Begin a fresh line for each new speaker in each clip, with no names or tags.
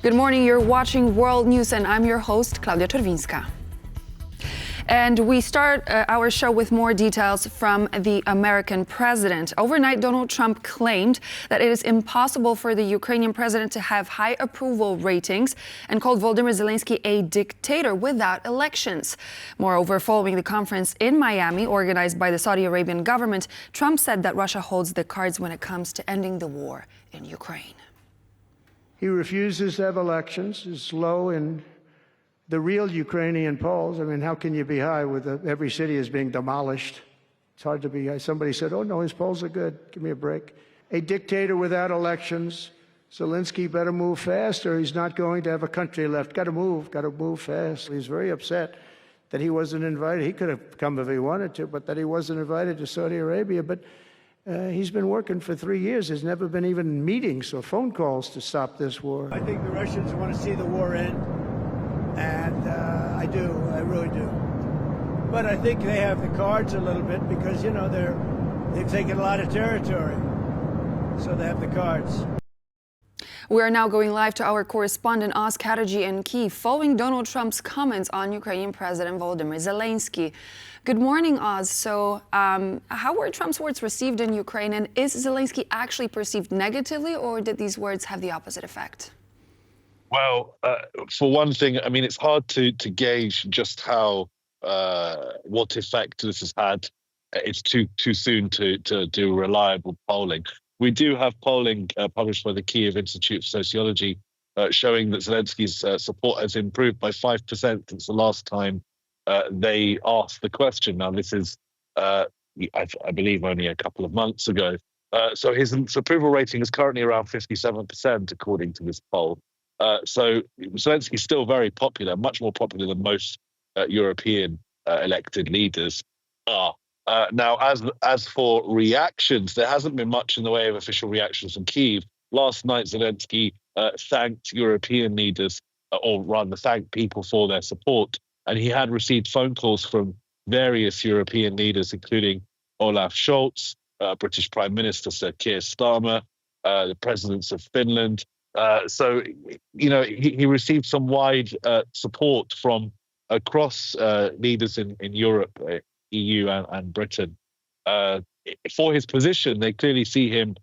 Good morning, you're watching World News and I'm your host, Klaudia Czerwińska. And we start our show with more details from the American president. Overnight, Donald Trump claimed that it is impossible for the Ukrainian president to have high approval ratings and called Volodymyr Zelenskyy a dictator without elections. Moreover, following the conference in Miami organized by the Saudi Arabian government, Trump said that Russia holds the cards when it comes to ending the war in Ukraine.
He refuses to have elections, is low in the real Ukrainian polls. I mean, how can you be high with every city is being demolished? It's hard to be high. Somebody said, oh, no, his polls are good. Give me a break. A dictator without elections. Zelenskyy better move fast or he's not going to have a country left. Got to move fast. He's very upset that he wasn't invited. He could have come if he wanted to, but that he wasn't invited to Saudi Arabia. But he's been working for 3 years. There's never been even meetings or phone calls to stop this war.
I think the Russians want to see the war end. And I really do. But I think they have the cards a little bit because, you know, they've taken a lot of territory. So they have the cards.
We are now going live to our correspondent Oz Katerji in Kyiv, following Donald Trump's comments on Ukrainian President Volodymyr Zelenskyy. Good morning, Oz. So how were Trump's words received in Ukraine? And is Zelenskyy actually perceived negatively, or did these words have the opposite effect?
Well, for one thing, I mean, it's hard to gauge just how what effect this has had. It's too soon to do reliable polling. We do have polling published by the Kyiv Institute of Sociology showing that Zelenskyy's support has improved by 5% since the last time they asked the question. Now, this is, I believe, only a couple of months ago. So his approval rating is currently around 57%, according to this poll. So Zelenskyy is still very popular, much more popular than most European elected leaders are. Now, as for reactions, there hasn't been much in the way of official reactions from Kyiv. Last night, Zelenskyy thanked European leaders, or rather thanked people for their support. And he had received phone calls from various European leaders, including Olaf Scholz, British Prime Minister Sir Keir Starmer, the presidents of Finland. So, you know, he received some wide support from across leaders in Europe, EU and Britain. For his position, they clearly see him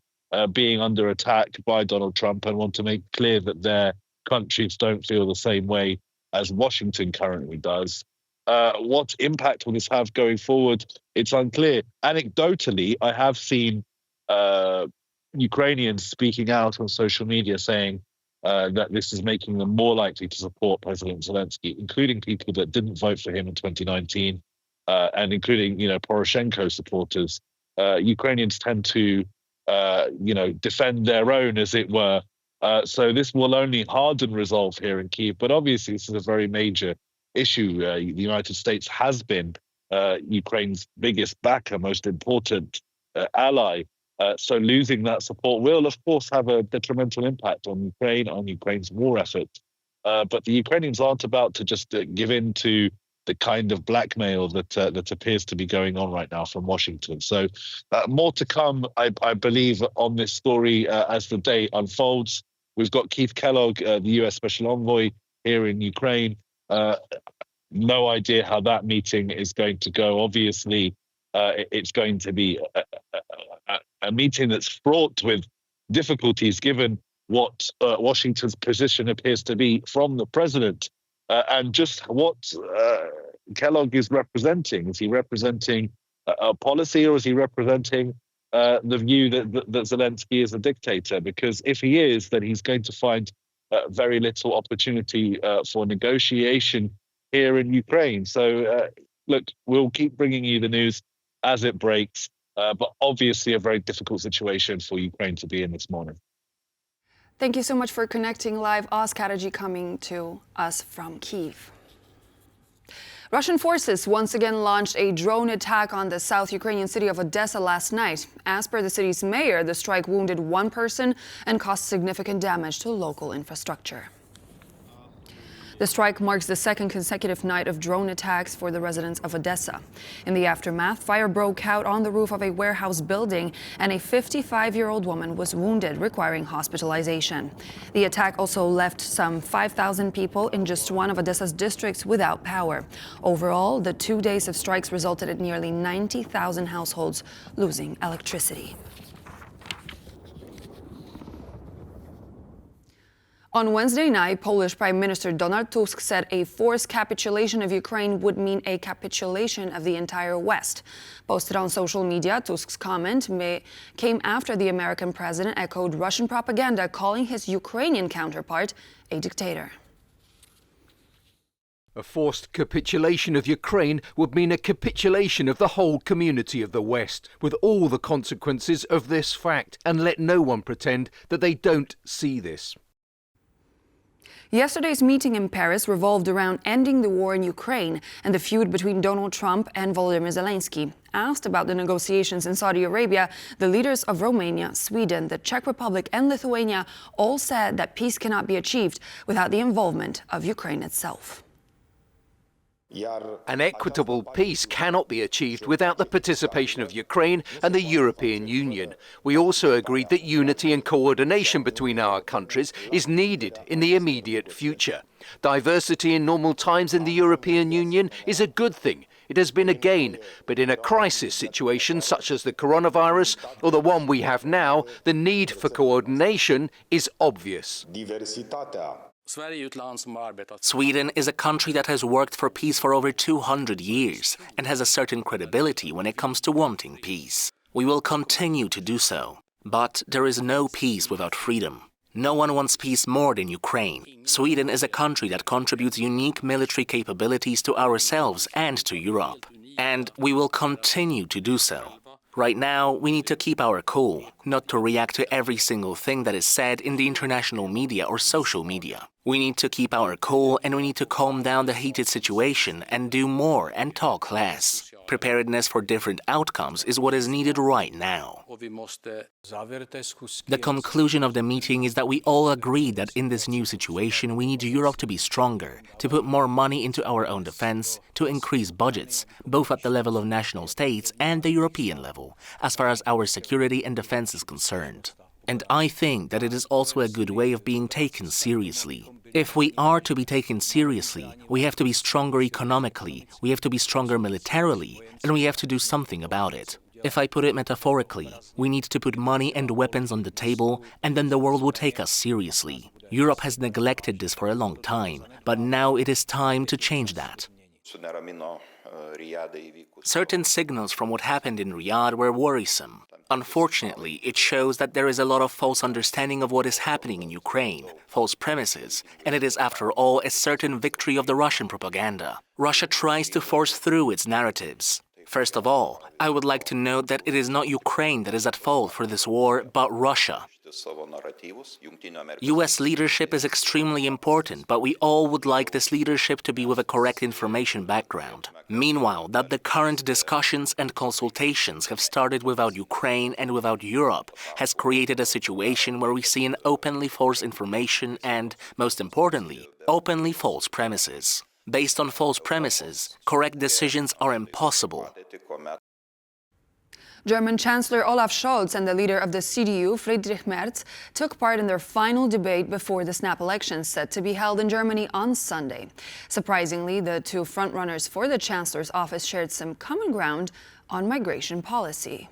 being under attack by Donald Trump and want to make clear that their countries don't feel the same way as Washington currently does. What impact will this have going forward? It's unclear. Anecdotally, I have seen Ukrainians speaking out on social media saying that this is making them more likely to support President Zelenskyy, including people that didn't vote for him in 2019, and including, you know, Poroshenko supporters. Ukrainians tend to, defend their own, as it were. So this will only harden resolve here in Kyiv. But obviously, this is a very major issue. The United States has been Ukraine's biggest backer, most important ally. So losing that support will, of course, have a detrimental impact on Ukraine, on Ukraine's war effort. But the Ukrainians aren't about to just give in to the kind of blackmail that appears to be going on right now from Washington. So more to come, I believe, on this story as the day unfolds. We've got Keith Kellogg, the U.S. Special Envoy here in Ukraine. No idea how that meeting is going to go. Obviously, it's going to be a meeting that's fraught with difficulties, given what Washington's position appears to be from the president, and just what Kellogg is representing. Is he representing a policy, or is he representing the view that Zelenskyy is a dictator? Because if he is, then he's going to find very little opportunity for negotiation here in Ukraine. So, look, we'll keep bringing you the news as it breaks. But obviously a very difficult situation for Ukraine to be in this morning.
Thank you so much for connecting live. Oz Katerji coming to us from Kyiv. Russian forces once again launched a drone attack on the South Ukrainian city of Odessa last night. As per the city's mayor, the strike wounded one person and caused significant damage to local infrastructure. The strike marks the second consecutive night of drone attacks for the residents of Odessa. In the aftermath, fire broke out on the roof of a warehouse building, and a 55-year-old woman was wounded, requiring hospitalization. The attack also left some 5,000 people in just one of Odessa's districts without power. Overall, the 2 days of strikes resulted in nearly 90,000 households losing electricity. On Wednesday night, Polish Prime Minister Donald Tusk said a forced capitulation of Ukraine would mean a capitulation of the entire West. Posted on social media, Tusk's comment came after the American president echoed Russian propaganda, calling his Ukrainian counterpart a dictator.
A forced capitulation of Ukraine would mean a capitulation of the whole community of the West, with all the consequences of this fact, and let no one pretend that they don't see this.
Yesterday's meeting in Paris revolved around ending the war in Ukraine and the feud between Donald Trump and Volodymyr Zelenskyy. Asked about the negotiations in Saudi Arabia, the leaders of Romania, Sweden, the Czech Republic and Lithuania all said that peace cannot be achieved without the involvement of Ukraine itself.
An equitable peace cannot be achieved without the participation of Ukraine and the European Union. We also agreed that unity and coordination between our countries is needed in the immediate future. Diversity in normal times in the European Union is a good thing. It has been a gain, but in a crisis situation such as the coronavirus or the one we have now, the need for coordination is obvious.
Sweden is a country that has worked for peace for over 200 years and has a certain credibility when it comes to wanting peace. We will continue to do so. But there is no peace without freedom. No one wants peace more than Ukraine. Sweden is a country that contributes unique military capabilities to ourselves and to Europe. And we will continue to do so. Right now, we need to keep our cool, not to react to every single thing that is said in the international media or social media. We need to keep our cool and we need to calm down the heated situation and do more and talk less. Preparedness for different outcomes is what is needed right now. The conclusion of the meeting is that we all agree that in this new situation we need Europe to be stronger, to put more money into our own defense, to increase budgets, both at the level of national states and the European level, as far as our security and defense is concerned. And I think that it is also a good way of being taken seriously. If we are to be taken seriously, we have to be stronger economically, we have to be stronger militarily, and we have to do something about it. If I put it metaphorically, we need to put money and weapons on the table, and then the world will take us seriously. Europe has neglected this for a long time, but now it is time to change that. Certain signals from what happened in Riyadh were worrisome. Unfortunately, it shows that there is a lot of false understanding of what is happening in Ukraine, false premises, and it is after all a certain victory of the Russian propaganda. Russia tries to force through its narratives. First of all, I would like to note that it is not Ukraine that is at fault for this war, but Russia. US leadership is extremely important, but we all would like this leadership to be with a correct information background. Meanwhile, that the current discussions and consultations have started without Ukraine and without Europe has created a situation where we see an openly false information and, most importantly, openly false premises. Based on false premises, correct decisions are impossible.
German Chancellor Olaf Scholz and the leader of the CDU, Friedrich Merz, took part in their final debate before the snap elections set to be held in Germany on Sunday. Surprisingly, the two frontrunners for the Chancellor's office shared some common ground on migration policy.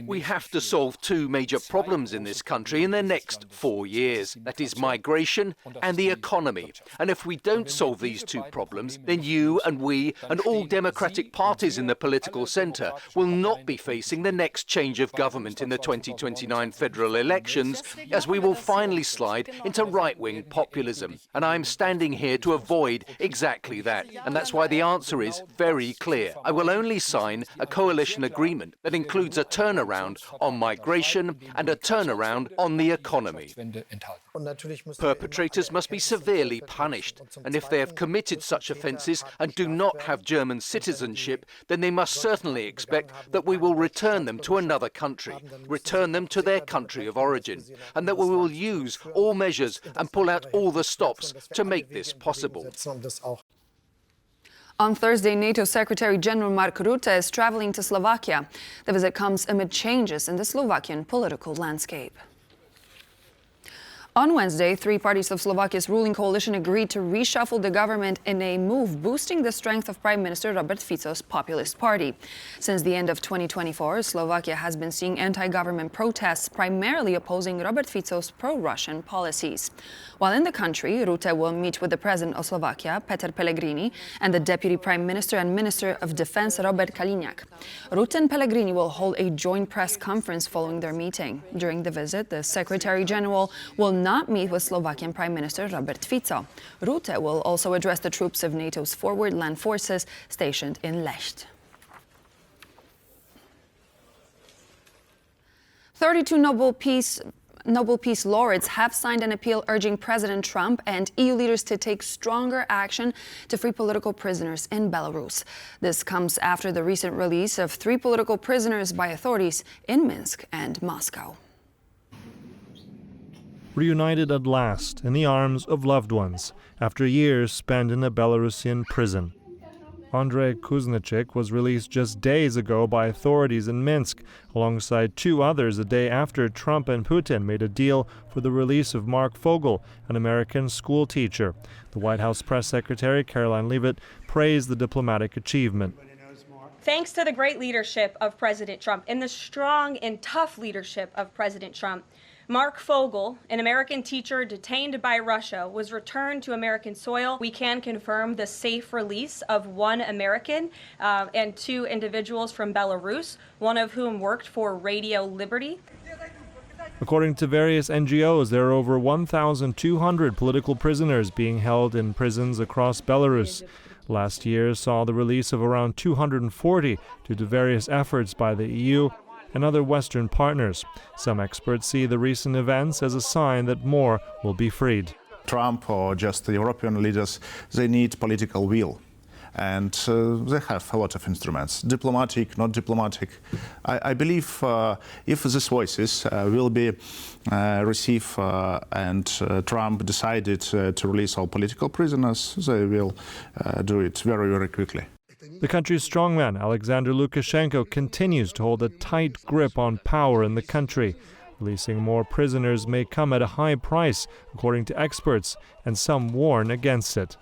We have to solve two major problems in this country in the next 4 years. That is migration and the economy. And if we don't solve these two problems, then you and we and all democratic parties in the political centre will not be facing the next change of government in the 2029 federal elections, as we will finally slide into right-wing populism. And I'm standing here to avoid exactly that. And that's why the answer is very clear. I will only sign a coalition agreement that includes includes a turnaround on migration and a turnaround on the economy. Perpetrators must be severely punished, and if they have committed such offences and do not have German citizenship, then they must certainly expect that we will return them to another country, return them to their country of origin, and that we will use all measures and pull out all the stops to make this possible.
On Thursday, NATO Secretary General Mark Rutte is traveling to Slovakia. The visit comes amid changes in the Slovakian political landscape. On Wednesday, three parties of Slovakia's ruling coalition agreed to reshuffle the government in a move boosting the strength of Prime Minister Robert Fico's Populist Party. Since the end of 2024, Slovakia has been seeing anti-government protests primarily opposing Robert Fico's pro-Russian policies. While in the country, Rutte will meet with the President of Slovakia, Peter Pellegrini, and the Deputy Prime Minister and Minister of Defense, Robert Kaliňák. Rutte and Pellegrini will hold a joint press conference following their meeting. During the visit, the Secretary General will not meet with Slovakian Prime Minister Robert Fico. Rutte will also address the troops of NATO's forward land forces stationed in Lech. 32 Nobel Peace Laureates have signed an appeal urging President Trump and EU leaders to take stronger action to free political prisoners in Belarus. This comes after the recent release of 3 political prisoners by authorities in Minsk and Moscow.
Reunited at last in the arms of loved ones after years spent in a Belarusian prison. Andrei Kuznichik was released just days ago by authorities in Minsk, alongside 2 others a day after Trump and Putin made a deal for the release of Mark Fogel, an American school teacher. The White House press secretary, Caroline Leavitt, praised the diplomatic achievement.
Thanks to the great leadership of President Trump and the strong and tough leadership of President Trump, Mark Fogel, an American teacher detained by Russia, was returned to American soil. We can confirm the safe release of 1 American and 2 individuals from Belarus, one of whom worked for Radio Liberty.
According to various NGOs, there are over 1,200 political prisoners being held in prisons across Belarus. Last year saw the release of around 240 due to various efforts by the EU and other Western partners. Some experts see the recent events as a sign that more will be freed.
Trump or just the European leaders, they need political will. And they have a lot of instruments, diplomatic, not diplomatic. I believe if these voices will be received and Trump decided to release all political prisoners, they will do it very, very quickly.
The country's strongman, Alexander Lukashenko, continues to hold a tight grip on power in the country. Releasing more prisoners may come at a high price, according to experts, and some warn against it.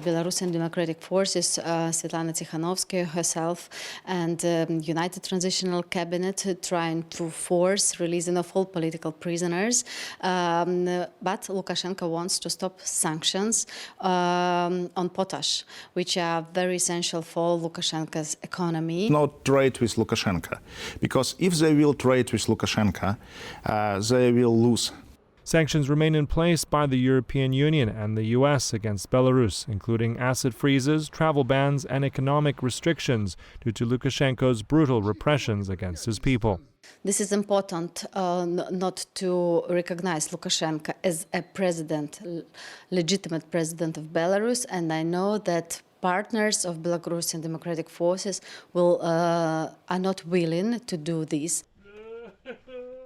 Belarusian Democratic Forces, Svetlana Tikhanovskaya herself, and United Transitional Cabinet trying to force releasing of all political prisoners. But Lukashenko wants to stop sanctions on potash, which are very essential for Lukashenko's economy.
Not trade with Lukashenko, because if they will trade with Lukashenko, they will lose.
Sanctions remain in place by the European Union and the US against Belarus, including asset freezes, travel bans, and economic restrictions due to Lukashenko's brutal repressions against his people.
This is important not to recognize Lukashenko as a president, legitimate president of Belarus, and I know that partners of Belarusian Democratic Forces are not willing to do this.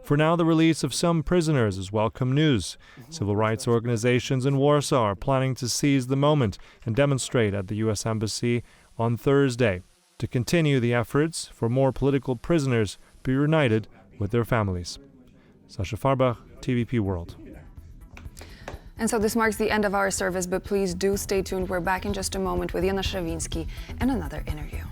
For now, the release of some prisoners is welcome news. Civil rights organizations in Warsaw are planning to seize the moment and demonstrate at the U.S. Embassy on Thursday to continue the efforts for more political prisoners to be reunited with their families. Sasha Farbach, TVP World.
And so this marks the end of our service, but please do stay tuned. We're back in just a moment with Jana Szrawiński and another interview.